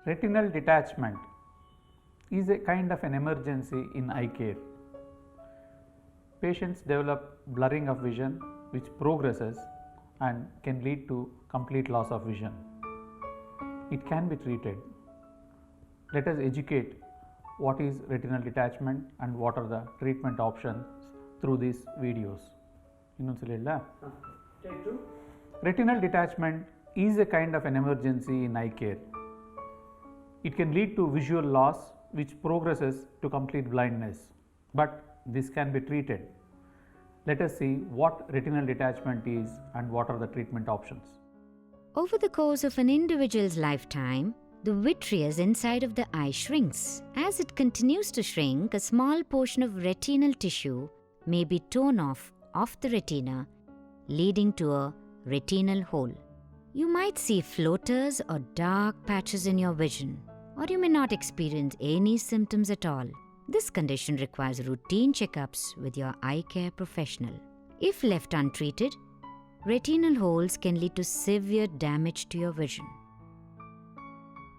Retinal detachment is a kind of an emergency in eye care. Patients develop blurring of vision which progresses and can lead to complete loss of vision. It can be treated. Let us educate what is retinal detachment and what are the treatment options through these videos. Retinal detachment is a kind of an emergency in eye care. It can lead to visual loss which progresses to complete blindness, but this can be treated. Let us see what retinal detachment is and what are the treatment options. Over the course of an individual's lifetime, the vitreous inside of the eye shrinks. As it continues to shrink, a small portion of retinal tissue may be torn off the retina, leading to a retinal hole. You might see floaters or dark patches in your vision, or you may not experience any symptoms at all. This condition requires routine checkups with your eye care professional. If left untreated, retinal holes can lead to severe damage to your vision.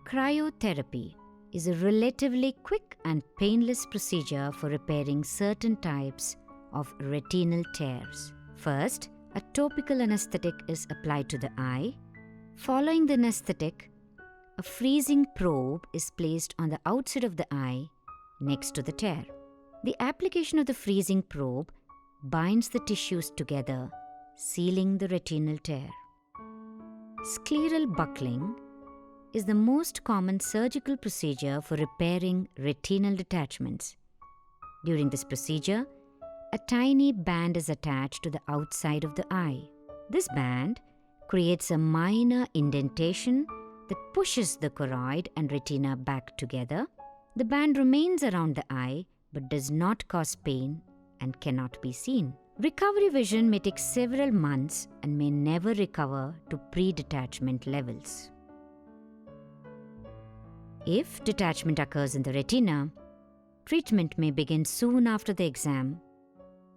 Cryotherapy is a relatively quick and painless procedure for repairing certain types of retinal tears. First, a topical anesthetic is applied to the eye. Following the anesthetic, a freezing probe is placed on the outside of the eye next to the tear. The application of the freezing probe binds the tissues together, sealing the retinal tear. Scleral buckling is the most common surgical procedure for repairing retinal detachments. During this procedure, a tiny band is attached to the outside of the eye. This band creates a minor indentation that pushes the choroid and retina back together. The band remains around the eye but does not cause pain and cannot be seen. Recovery vision may take several months and may never recover to pre-detachment levels. If detachment occurs in the retina, treatment may begin soon after the exam.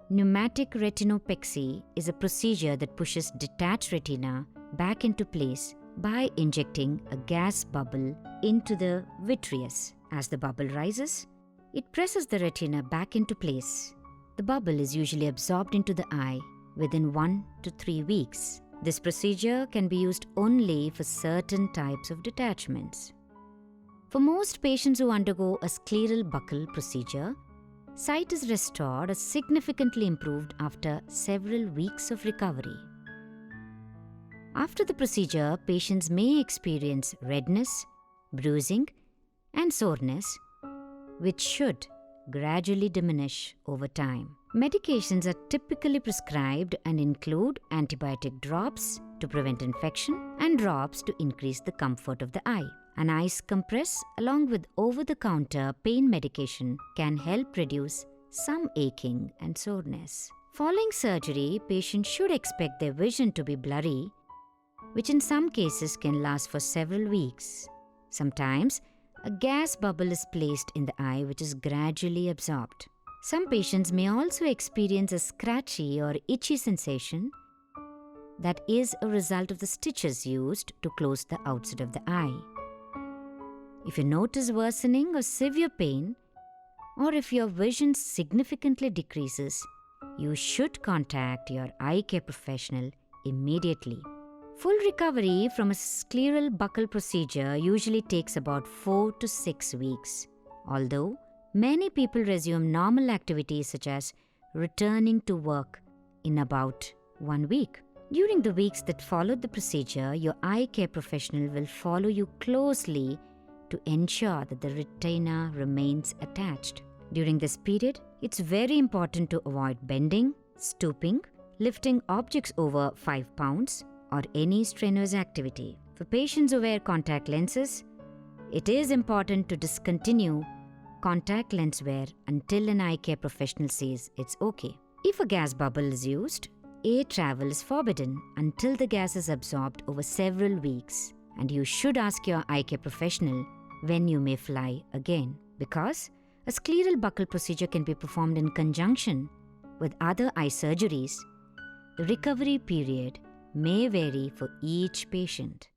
Pneumatic retinopexy is a procedure that pushes detached retina back into place by injecting a gas bubble into the vitreous. As the bubble rises, it presses the retina back into place. The bubble is usually absorbed into the eye within 1 to 3 weeks. This procedure can be used only for certain types of detachments. For most patients who undergo a scleral buckle procedure, sight is restored or significantly improved after several weeks of recovery. After the procedure, patients may experience redness, bruising, and soreness, which should gradually diminish over time. Medications are typically prescribed and include antibiotic drops to prevent infection and drops to increase the comfort of the eye. An ice compress along with over-the-counter pain medication can help reduce some aching and soreness. Following surgery, patients should expect their vision to be blurry, which in some cases can last for several weeks. Sometimes, a gas bubble is placed in the eye which is gradually absorbed. Some patients may also experience a scratchy or itchy sensation that is a result of the stitches used to close the outside of the eye. If you notice worsening or severe pain, or if your vision significantly decreases, you should contact your eye care professional immediately. Full recovery from a scleral buckle procedure usually takes about 4 to 6 weeks, although many people resume normal activities such as returning to work in about 1 week. During the weeks that followed the procedure, your eye care professional will follow you closely to ensure that the retina remains attached. During this period, it's very important to avoid bending, stooping, lifting objects over 5 pounds, or any strenuous activity. For patients who wear contact lenses, it is important to discontinue contact lens wear until an eye care professional says it's okay. If a gas bubble is used, air travel is forbidden until the gas is absorbed over several weeks, and you should ask your eye care professional when you may fly again, because a scleral buckle procedure can be performed in conjunction with other eye surgeries. The recovery period may vary for each patient.